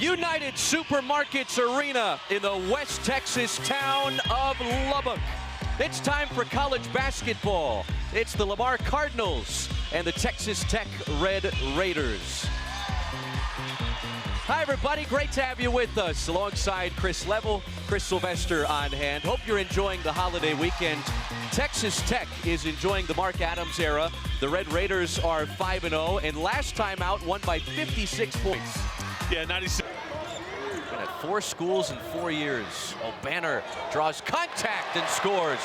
United Supermarkets Arena in the West Texas town of Lubbock. It's time for college basketball. It's the Lamar Cardinals and the Texas Tech Red Raiders. Hi, everybody. Great to have you with us. Alongside Chris Level, Chris Sylvester on hand. Hope you're enjoying the holiday weekend. Texas Tech is enjoying the Mark Adams era. The Red Raiders are 5-0, and last time out won by 56 points. Yeah, 96. Been at 4 schools in 4 years. Banner draws contact and scores.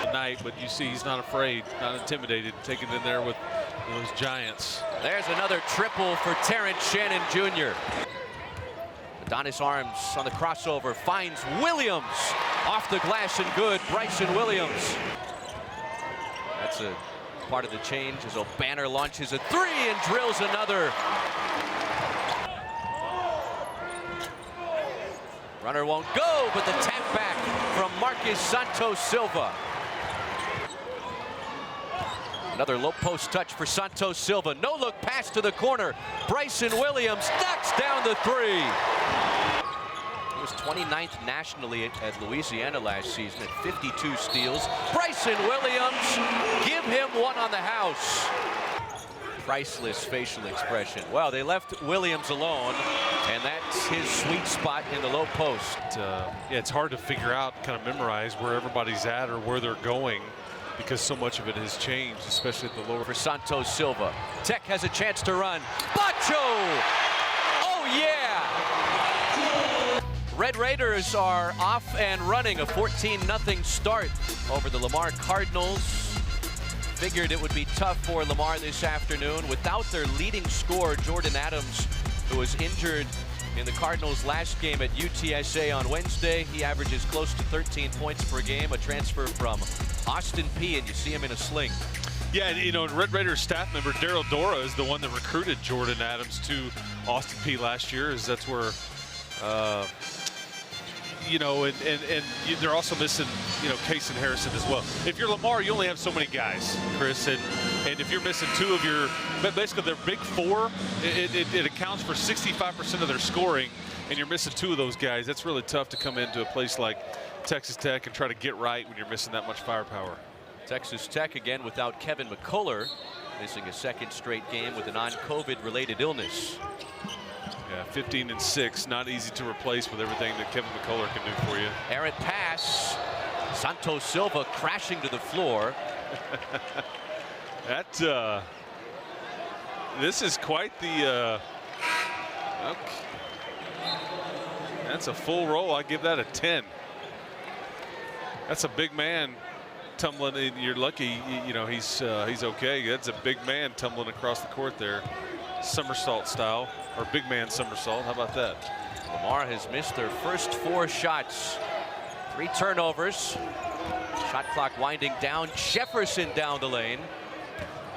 Tonight, but you see he's not afraid, not intimidated, taking it in there with those giants. There's another triple for Terrence Shannon Jr. Adonis Arms on the crossover, finds Williams. Off the glass and good, Bryson Williams. That's a part of the change as Banner launches a 3 and drills another. Runner won't go, but the tap back from Marcus Santos Silva. Another low post touch for Santos Silva. No look pass to the corner. Bryson Williams knocks down the 3. He was 29th nationally at Louisiana last season at 52 steals. Bryson Williams, give him one on the house. Priceless facial expression. Well, they left Williams alone, and that's his sweet spot in the low post. Yeah, it's hard to figure out, kind of memorize where everybody's at or where they're going, because so much of it has changed, especially at the lower. For Santos Silva. Tech has a chance to run. Bacho! Oh, yeah! Red Raiders are off and running. A 14-0 start over the Lamar Cardinals. Figured it would be tough for Lamar this afternoon without their leading scorer, Jordan Adams, who was injured in the Cardinals' last game at UTSA on Wednesday. He averages close to 13 points per game, a transfer from Austin Peay, and you see him in a sling. Yeah, you know, Red Raiders staff member Daryl Dora is the one that recruited Jordan Adams to Austin Peay last year, as that's where, you know, and they're also missing, you know, Case and Harrison as well. If you're Lamar, you only have so many guys, Chris, and if you're missing 2 of your, basically their big 4, it accounts for 65% of their scoring, and you're missing 2 of those guys. That's really tough to come into a place like Texas Tech and try to get right when you're missing that much firepower. Texas Tech again without Kevin McCullough, missing a 2nd straight game with a non-COVID related illness. Yeah, 15-6, not easy to replace with everything that Kevin McCullough can do for you. Errant pass, Santos Silva crashing to the floor. That this is quite the okay. That's a full roll. I give that a 10. That's a big man tumbling. You're lucky, you know, he's okay. That's a big man tumbling across the court there, somersault style, or big man somersault. How about that? Lamar has missed their first 4 shots. 3 turnovers. Shot clock winding down. Jefferson down the lane.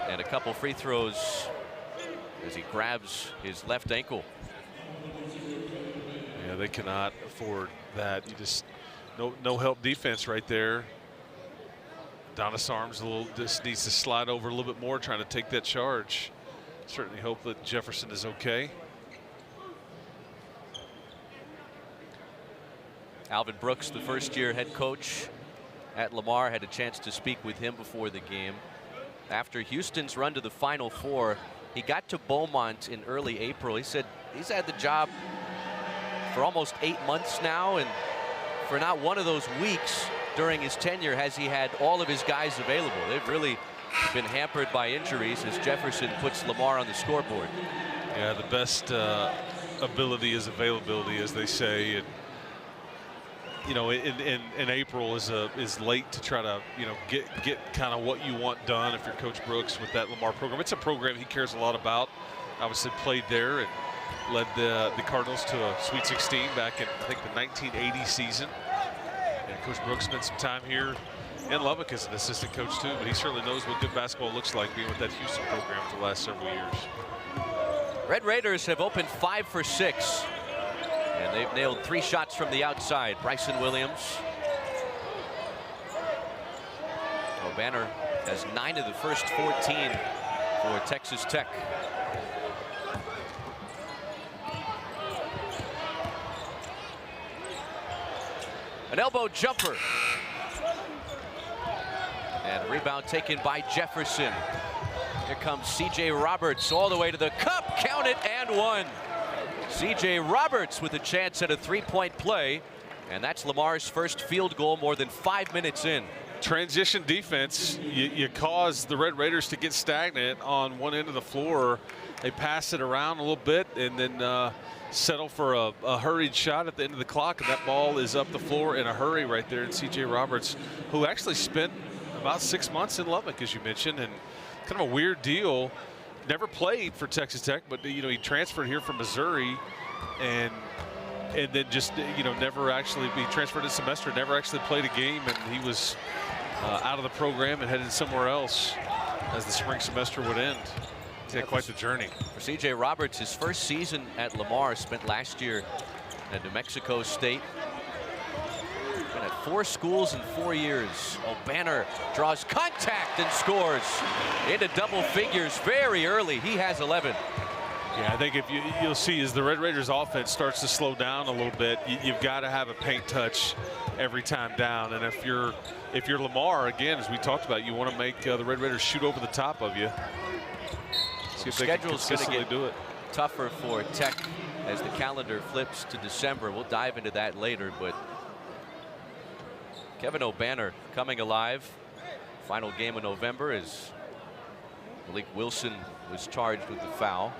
And a couple free throws as he grabs his left ankle. Yeah, they cannot afford that. You just, no help defense right there. Adonis Arms just needs to slide over a little bit more, trying to take that charge. Certainly hope that Jefferson is okay. Alvin Brooks, the first-year head coach at Lamar, had a chance to speak with him before the game. After Houston's run to the Final Four, he got to Beaumont in early April. He said he's had the job for almost 8 months now, and for not one of those weeks during his tenure has he had all of his guys available. They've really been hampered by injuries as Jefferson puts Lamar on the scoreboard. Yeah, the best ability is availability, as they say. And you know, in April is late to try to, you know, get kind of what you want done if you're Coach Brooks with that Lamar program. It's a program he cares a lot about. Obviously played there and led the Cardinals to a Sweet 16 back in, I think, the 1980 season. And Coach Brooks spent some time here in Lubbock as an assistant coach too, but he certainly knows what good basketball looks like, being with that Houston program for the last several years. Red Raiders have opened 5 for 6. And they've nailed 3 shots from the outside. Bryson Williams. Banner has 9 of the first 14 for Texas Tech. An elbow jumper. And rebound taken by Jefferson. Here comes C.J. Roberts all the way to the cup. Count it and one. C.J. Roberts with a chance at a three-point play. And that's Lamar's first field goal more than 5 minutes in. Transition defense, you cause the Red Raiders to get stagnant on one end of the floor. They pass it around a little bit and then settle for a hurried shot at the end of the clock, and that ball is up the floor in a hurry right there. And C.J. Roberts, who actually spent about 6 months in Lubbock, as you mentioned, and kind of a weird deal. Never played for Texas Tech, but he transferred here from Missouri, and then just never actually, he transferred this semester, never actually played a game, and he was out of the program and headed somewhere else as the spring semester would end. He had quite the journey. For C.J. Roberts, his first season at Lamar, spent last year at New Mexico State. Been at 4 schools in 4 years. O'Banner draws contact and scores into double figures very early. He has 11. Yeah, I think if you'll see as the Red Raiders offense starts to slow down a little bit, you've got to have a paint touch every time down. And if you're Lamar, again, as we talked about, you want to make the Red Raiders shoot over the top of you. See if they can consistently do it. Tougher for Tech as the calendar flips to December. We'll dive into that later, but Kevin O'Banner coming alive. Final game of November as Malik Wilson was charged with the foul.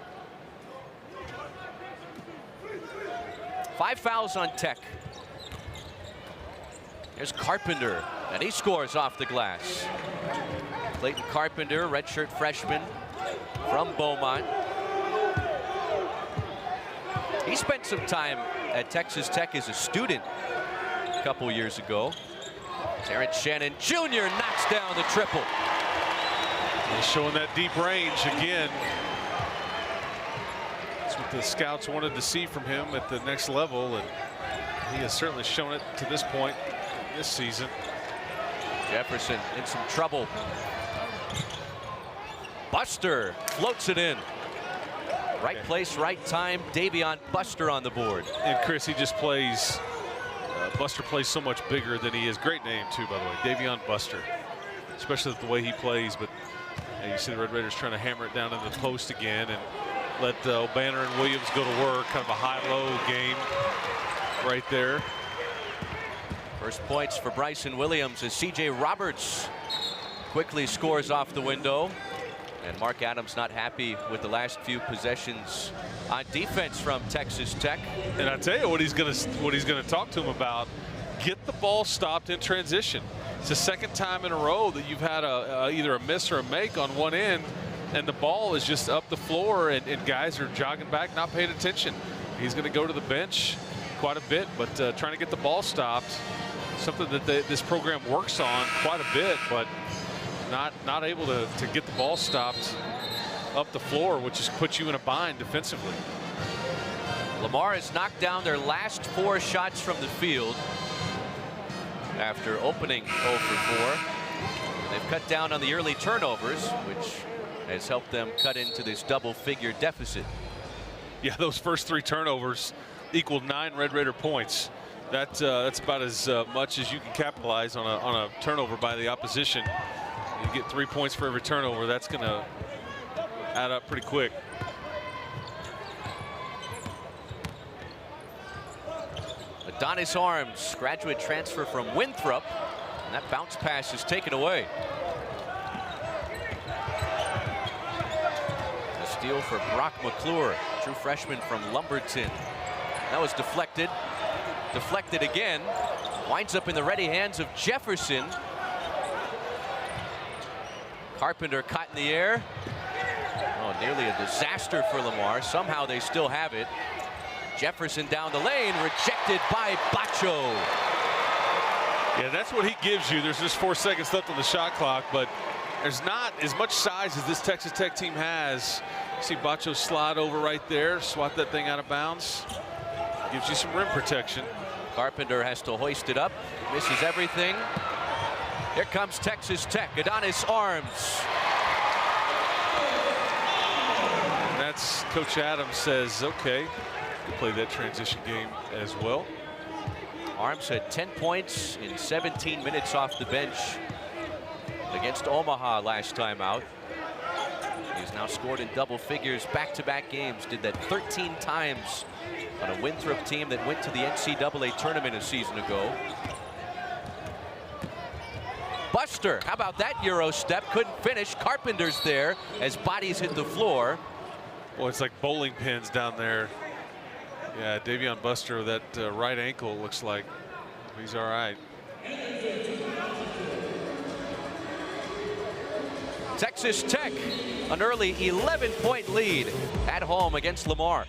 5 fouls on Tech. Here's Carpenter, and he scores off the glass. Clayton Carpenter, redshirt freshman from Beaumont. He spent some time at Texas Tech as a student a couple years ago. Terrence Shannon Jr. knocks down the triple. He's showing that deep range again. That's what the scouts wanted to see from him at the next level, and he has certainly shown it to this point this season. Jefferson in some trouble. Buster floats it in. Right place, right time. Davion Buster on the board. And Chris, he just plays, Buster plays so much bigger than he is. Great name too, by the way, Davion Buster. Especially the way he plays, but you see the Red Raiders trying to hammer it down in the post again and let O'Banner and Williams go to work. Kind of a high-low game right there. First points for Bryson Williams as C.J. Roberts quickly scores off the window. And Mark Adams not happy with the last few possessions on defense from Texas Tech. And I tell you what he's going to talk to him about. Get the ball stopped in transition. It's the second time in a row that you've had either a miss or a make on one end, and the ball is just up the floor, and guys are jogging back, not paying attention. He's going to go to the bench quite a bit, but trying to get the ball stopped, something that this program works on quite a bit, but not able to get the ball stopped up the floor, which just puts you in a bind defensively. Lamar has knocked down their last 4 shots from the field after opening 0 for 4. They've cut down on the early turnovers, which has helped them cut into this double-figure deficit. Yeah, those first 3 turnovers equaled 9 Red Raider points. That's about as much as you can capitalize on a turnover by the opposition. You get 3 points for every turnover. That's going to add up pretty quick. Adonis Arms, graduate transfer from Winthrop, and that bounce pass is taken away. A steal for Brock McClure, true freshman from Lumberton. That was deflected. Deflected again. Winds up in the ready hands of Jefferson. Carpenter caught in the air. Oh, nearly a disaster for Lamar. Somehow they still have it. Jefferson down the lane, rejected by Bacho. Yeah, that's what he gives you. There's just 4 seconds left on the shot clock, but there's not as much size as this Texas Tech team has. See Bacho slide over right there, swat that thing out of bounds. Gives you some rim protection. Carpenter has to hoist it up, misses everything. Here comes Texas Tech, Adonis Arms. And that's Coach Adams says, okay, we'll play that transition game as well. Arms had 10 points in 17 minutes off the bench against Omaha last time out. He's now scored in double figures back-to-back games. Did that 13 times on a Winthrop team that went to the NCAA tournament a season ago. Buster, how about that Euro step? Couldn't finish. Carpenter's there as bodies hit the floor. Well, it's like bowling pins down there. Yeah, Davion Buster, that right ankle looks like he's all right. Texas Tech, an early 11-point lead at home against Lamar.